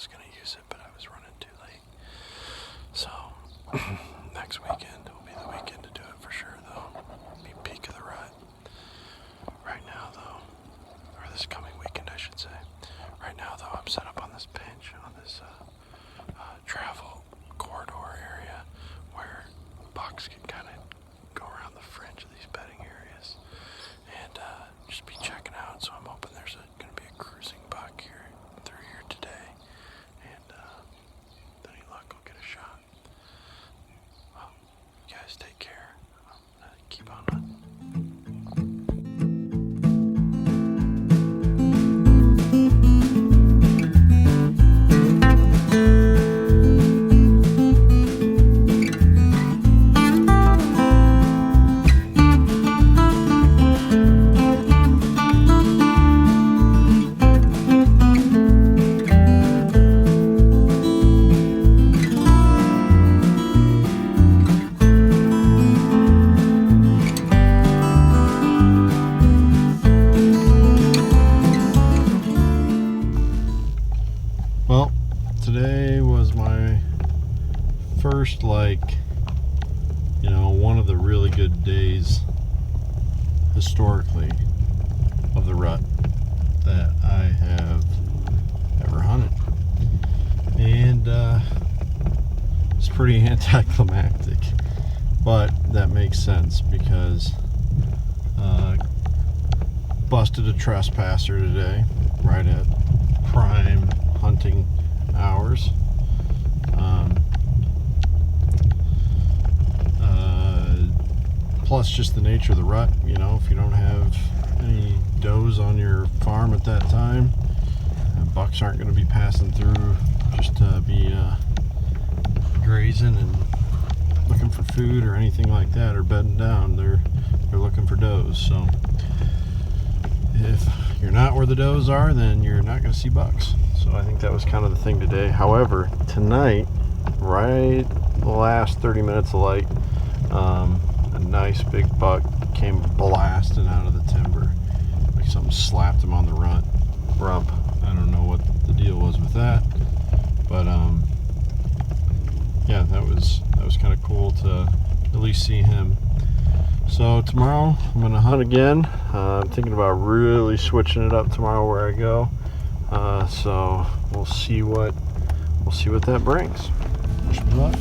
was going to use it, but I was running too late. So, next weekend will be the weekend to do it for sure, though. Be peak of the rut. Right now, though, or this coming weekend, I should say. Right now, though, I'm set up on this bench, on this travel corridor area where bucks can kind of go around the fringe of these bedding areas and just be checking out. So I'm hoping there's going to be a cruising buck here through here today, and any luck, I'll get a shot. Well, you guys take care. Keep on hunting. Well, today was my first, one of the really good days historically of the rut that I have ever hunted. And it's pretty anticlimactic, but that makes sense because busted a trespasser today right at prime hunting hours. Plus just the nature of the rut, if you don't have any does on your farm at that time, bucks aren't going to be passing through just to be grazing and looking for food or anything like that, or bedding down. They're looking for does. So if you're not where the does are, then you're not going to see bucks. So I think that was kind of the thing today. However, tonight, right the last 30 minutes of light, a nice big buck came blasting out of the timber. Like something slapped him on the rump. I don't know what the deal was with that, but yeah, that was kind of cool to at least see him. So tomorrow I'm gonna hunt again. I'm thinking about really switching it up tomorrow where I go. So we'll see what that brings. Wish me luck.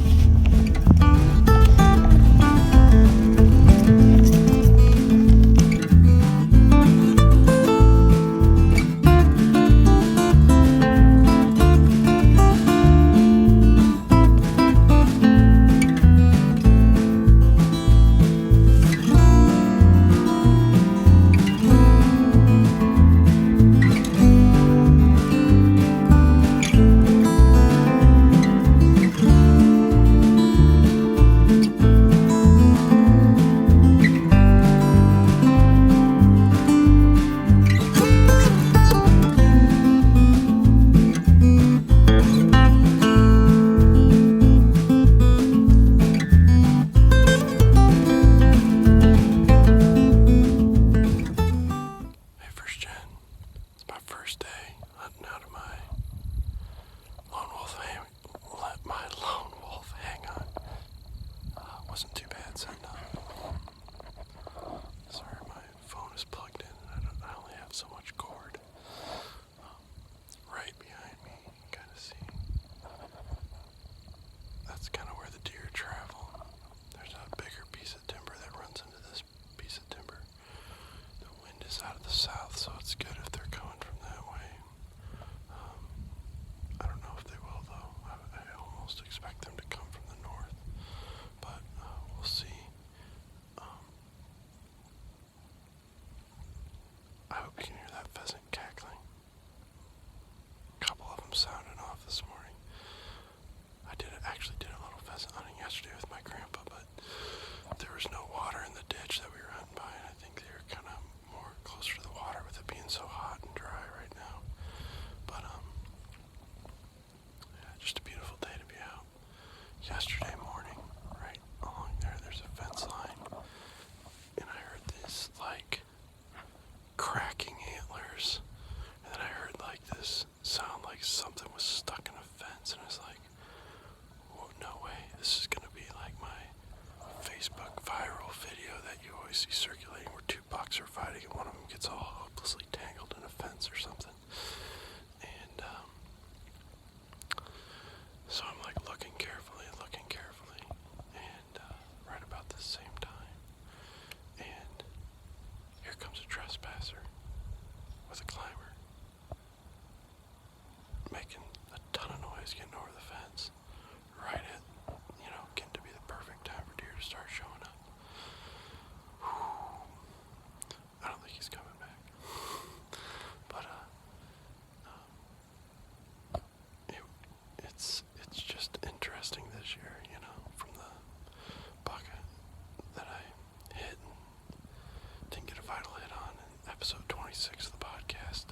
26 of the podcast.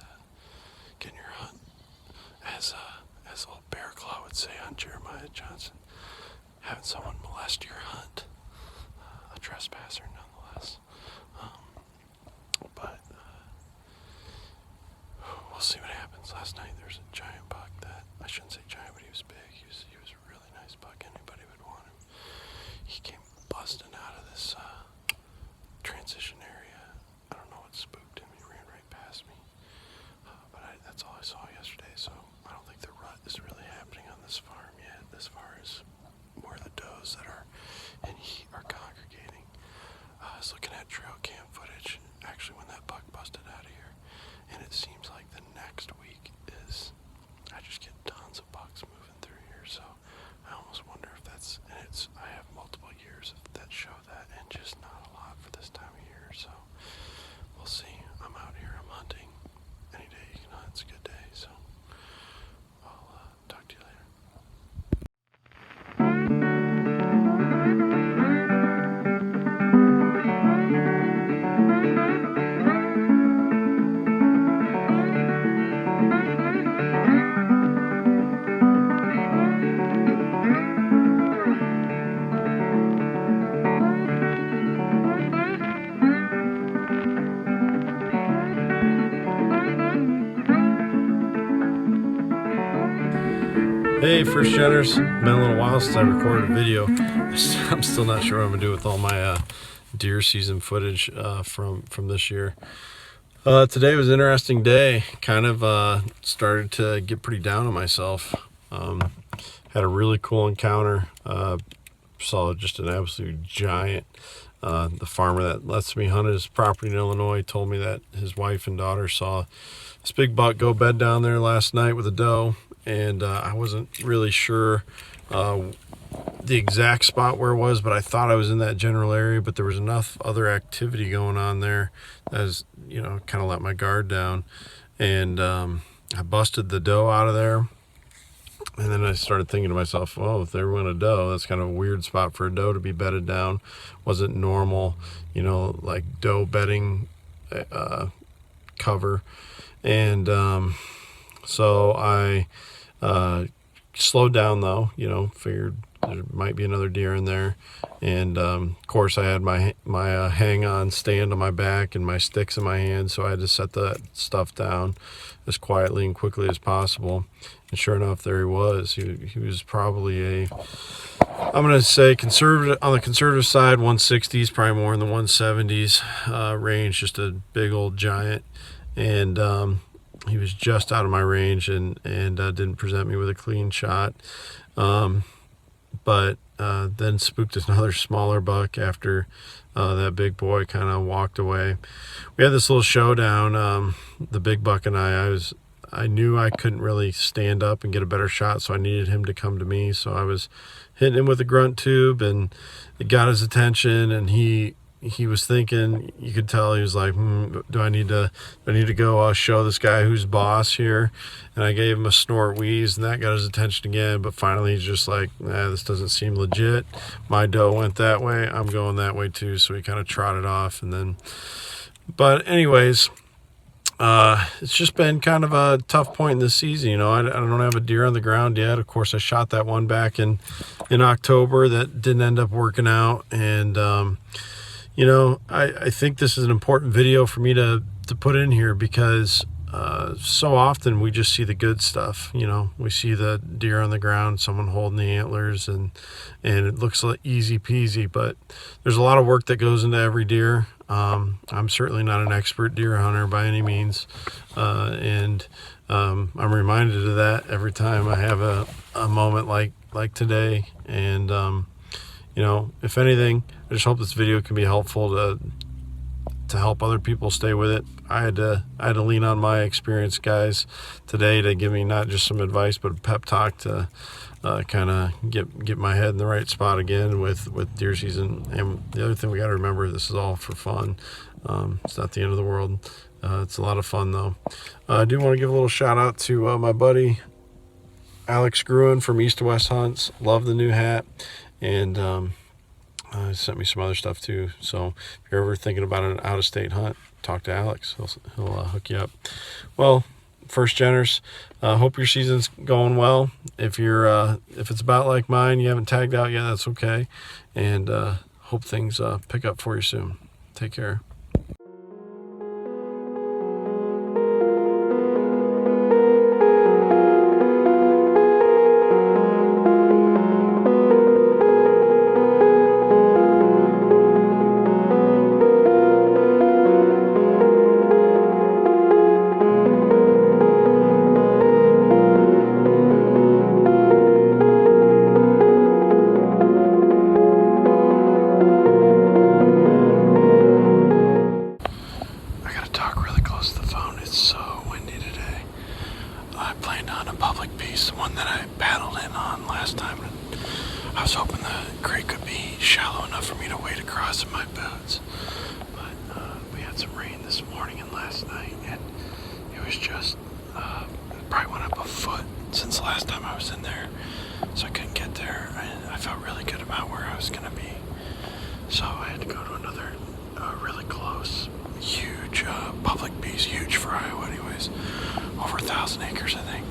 Getting your hunt, as old Bear Claw would say on Jeremiah Johnson, having someone molest your hunt. A trespasser, nonetheless. But we'll see what happens. Last night there was a giant buck that, I shouldn't say giant, but he was big. He was a really nice buck. Anybody would want him. He came busting out of this transition area. I don't know what spooked him. He ran right past me. But that's all I saw yesterday, so I don't think the rut is really happening on this farm yet, as far as where the does that are in heat are congregating. I was looking at trail cam footage, actually, when that buck busted out of here, and it seems like the next week is, I just get tons of bucks moving through here, so I almost wonder if that's, and I have multiple years that show that, and just not a lot for this time of year, so we'll see. I'm out here, I'm hunting. Any day you can hunt, it's a good day, so I'll talk to you later. Hey, first geners, been a little while since I recorded a video. I'm still not sure what I'm gonna do with all my deer season footage from this year. Today was an interesting day. Kind of started to get pretty down on myself. Had a really cool encounter. Saw just an absolute giant. The farmer that lets me hunt his property in Illinois told me that his wife and daughter saw this big buck go bed down there last night with a doe. And I wasn't really sure the exact spot where it was, but I thought I was in that general area. But there was enough other activity going on there as, kind of let my guard down. And I busted the doe out of there. And then I started thinking to myself, well, if there went a doe, that's kind of a weird spot for a doe to be bedded down. Wasn't normal, like doe bedding cover. And so I slowed down though, figured there might be another deer in there. And of course I had my hang on stand on my back and my sticks in my hand, so I had to set that stuff down as quietly and quickly as possible. And sure enough, there he was. He was probably I'm going to say conservative, on the conservative side, 160s, probably more in the 170s range, just a big old giant. And he was just out of my range and didn't present me with a clean shot. But then spooked another smaller buck after that big boy kind of walked away. We had this little showdown, the big buck and I knew I couldn't really stand up and get a better shot, so I needed him to come to me. So I was hitting him with a grunt tube, and it got his attention, and he was thinking, you could tell he was like, do I need to go show this guy who's boss here? And I gave him a snort wheeze, and that got his attention again. But finally he's just like, this doesn't seem legit. My doe went that way, I'm going that way too. So he kind of trotted off. But anyways, it's just been kind of a tough point in the season. I don't have a deer on the ground yet. Of course, I shot that one back in October that didn't end up working out. And I think this is an important video for me to put in here because so often we just see the good stuff. We see the deer on the ground, someone holding the antlers, and it looks like easy peasy, but there's a lot of work that goes into every deer. I'm certainly not an expert deer hunter by any means, and I'm reminded of that every time I have a moment like today. And if anything, I just hope this video can be helpful to help other people stay with it. I had to lean on my experience, guys, today to give me not just some advice, but a pep talk to kind of get my head in the right spot again with deer season. And the other thing we got to remember, this is all for fun. It's not the end of the world. It's a lot of fun though. I do want to give a little shout out to my buddy Alex Gruen from East to West Hunts. Love the new hat. And sent me some other stuff too. So if you're ever thinking about an out-of-state hunt, talk to Alex. He'll hook you up. Well, first geners, hope your season's going well. If it's about like mine, you haven't tagged out yet, that's okay. And hope things pick up for you soon. Take care. I was hoping the creek could be shallow enough for me to wade across in my boots, but we had some rain this morning and last night, and it was just probably went up a foot since the last time I was in there, so I couldn't get there, and I felt really good about where I was going to be, so I had to go to another really close, huge public beach, huge for Iowa anyways, over 1,000 acres I think.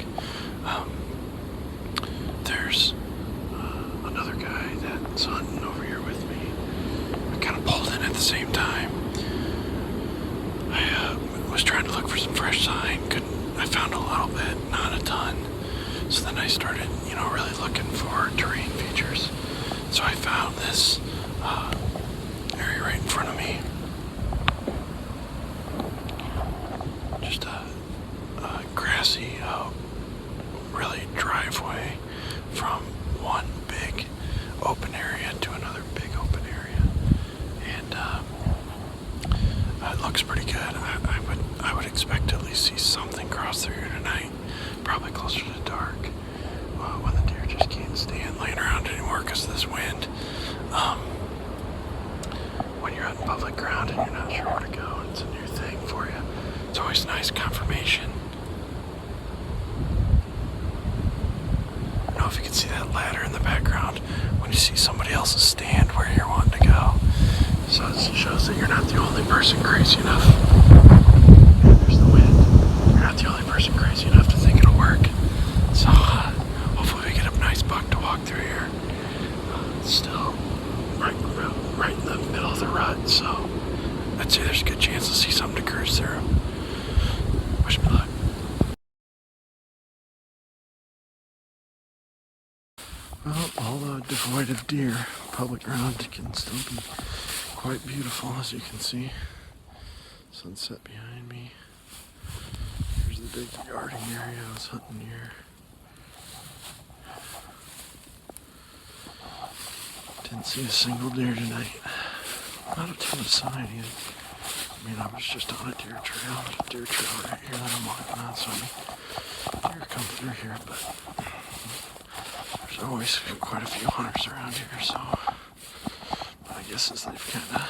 There's another guy that's hunting over here with me. I kind of pulled in at the same time. I was trying to look for some fresh sign. I found a little bit, not a ton. So then I started, really looking for terrain features. So I found this area right in front of me. Just a grassy, really driveway from one big open area to another big open area, and it looks pretty good. I would expect to at least see something cross through here tonight, probably closer to dark, when the deer just can't stand laying around anymore because of this wind. When you're out in public ground and you're not sure where to go, and it's a new thing for you, it's always nice confirmation. I don't know if you can see that ladder in the background when you see somebody else's stand where you're wanting to go. So it shows that you're not the only person crazy enough. And there's the wind. You're not the only person crazy enough to think it'll work. So hopefully we get a nice buck to walk through here. It's still right in the middle of the rut, so I'd say there's a good chance to see something to cruise through. Wish me luck. Well, although devoid of deer, public ground can still be quite beautiful, as you can see. Sunset behind me. Here's the big yarding area I was hunting near. Didn't see a single deer tonight. Not a ton of sign either. I mean, I was just on a deer trail. There's a deer trail right here that I'm walking on, so deer come through here, but there's always quite a few hunters around here, so my guess is they've kind of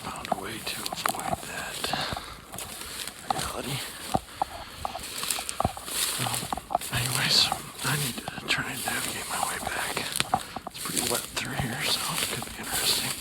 found a way to avoid that reality. Anyways, I need to try and navigate my way back. It's pretty wet through here, so it could be interesting.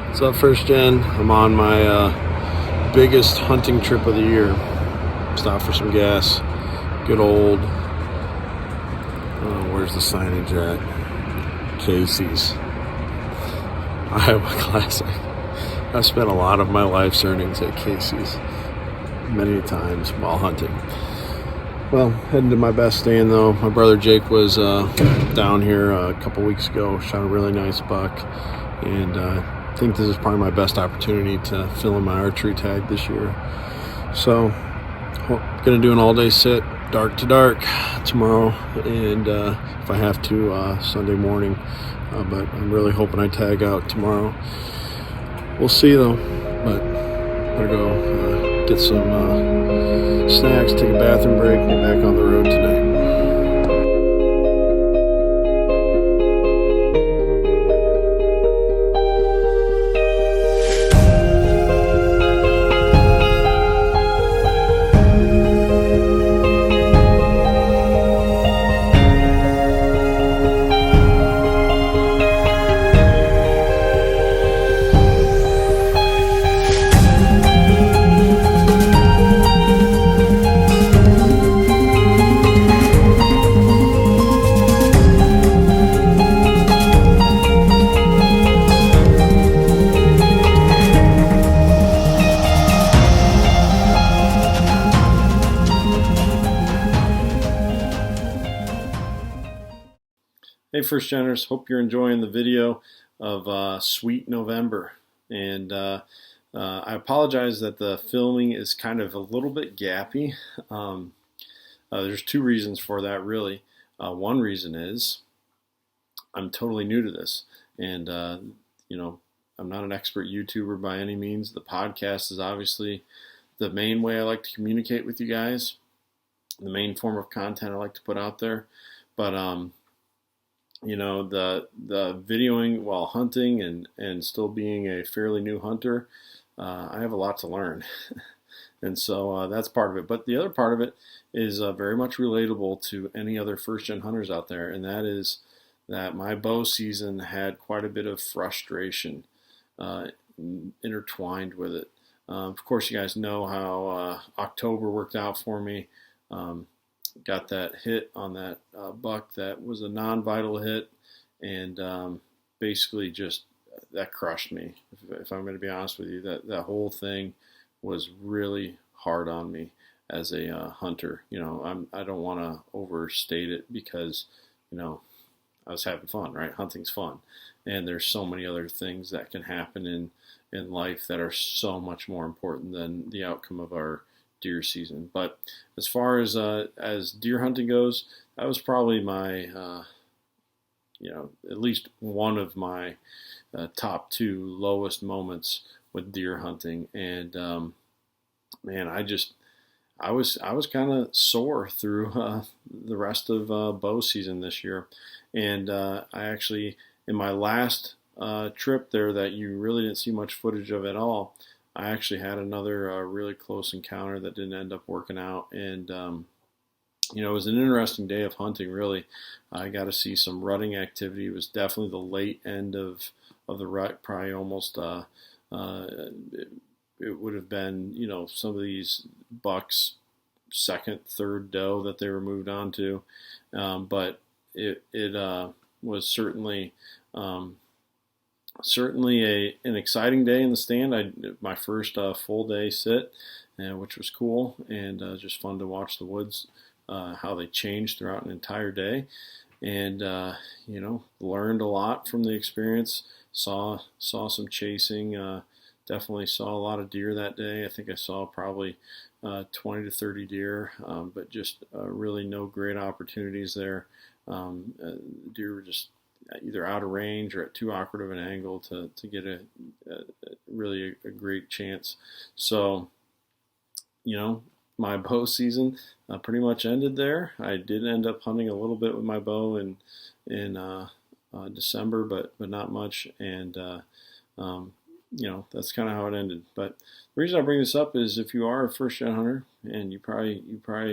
What's up, First Gen? I'm on my biggest hunting trip of the year. Stop for some gas. Good old, where's the signage at? Casey's. Iowa Classic. I've spent a lot of my life's earnings at Casey's many times while hunting. Well, heading to my best stand though. My brother Jake was down here a couple weeks ago, shot a really nice buck, and I think this is probably my best opportunity to fill in my archery tag this year. So, gonna do an all-day sit, dark to dark, tomorrow, and if I have to, Sunday morning. But I'm really hoping I tag out tomorrow. We'll see though. But better go get some snacks, take a bathroom break, and get back on the road tonight. Hey, First Geners, hope you're enjoying the video of Sweet November. And I apologize that the filming is kind of a little bit gappy. There's two reasons for that, really. One reason is I'm totally new to this. And, I'm not an expert YouTuber by any means. The podcast is obviously the main way I like to communicate with you guys, the main form of content I like to put out there. But, the videoing while hunting and still being a fairly new hunter, I have a lot to learn. And so that's part of it. But the other part of it is very much relatable to any other first-gen hunters out there, and that is that my bow season had quite a bit of frustration intertwined with it. Of course, you guys know how October worked out for me. Got that hit on that buck that was a non-vital hit, and basically just that crushed me. If I'm going to be honest with you, that whole thing was really hard on me as a hunter. I don't want to overstate it because I was having fun, right? Hunting's fun, and there's so many other things that can happen in life that are so much more important than the outcome of our deer season. But as far as deer hunting goes, that was probably my at least one of my top two lowest moments with deer hunting. And man, I was kind of sore through the rest of bow season this year. And I actually, in my last trip there that you really didn't see much footage of at all, I actually had another really close encounter that didn't end up working out. And, it was an interesting day of hunting, really. I got to see some rutting activity. It was definitely the late end of the rut, probably almost, it would have been, some of these bucks' second, third doe that they were moved on to. But it was certainly an exciting day in the stand. My first full day sit, which was cool, and just fun to watch the woods, how they changed throughout an entire day, and learned a lot from the experience. Saw some chasing. Definitely saw a lot of deer that day. I think I saw probably 20 to 30 deer, but just really no great opportunities there. Deer were just either out of range or at too awkward of an angle to get a really a great chance. So, my bow season pretty much ended there. I did end up hunting a little bit with my bow in December, but not much. And that's kind of how it ended. But the reason I bring this up is if you are a first gen hunter, and you probably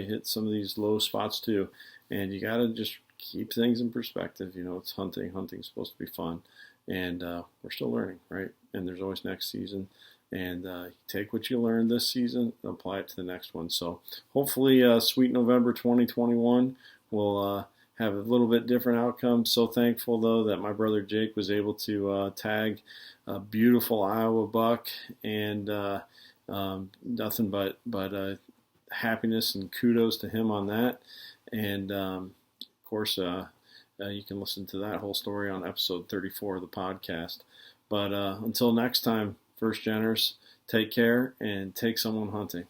hit some of these low spots too, and you got to just keep things in perspective. It's hunting. Hunting's supposed to be fun, and we're still learning, right? And there's always next season, and take what you learned this season and apply it to the next one. So hopefully Sweet November 2021 will have a little bit different outcome. So thankful, though, that my brother Jake was able to tag a beautiful Iowa buck, and nothing but happiness and kudos to him on that. And of course, you can listen to that whole story on episode 34 of the podcast. But until next time, First Geners, take care and take someone hunting.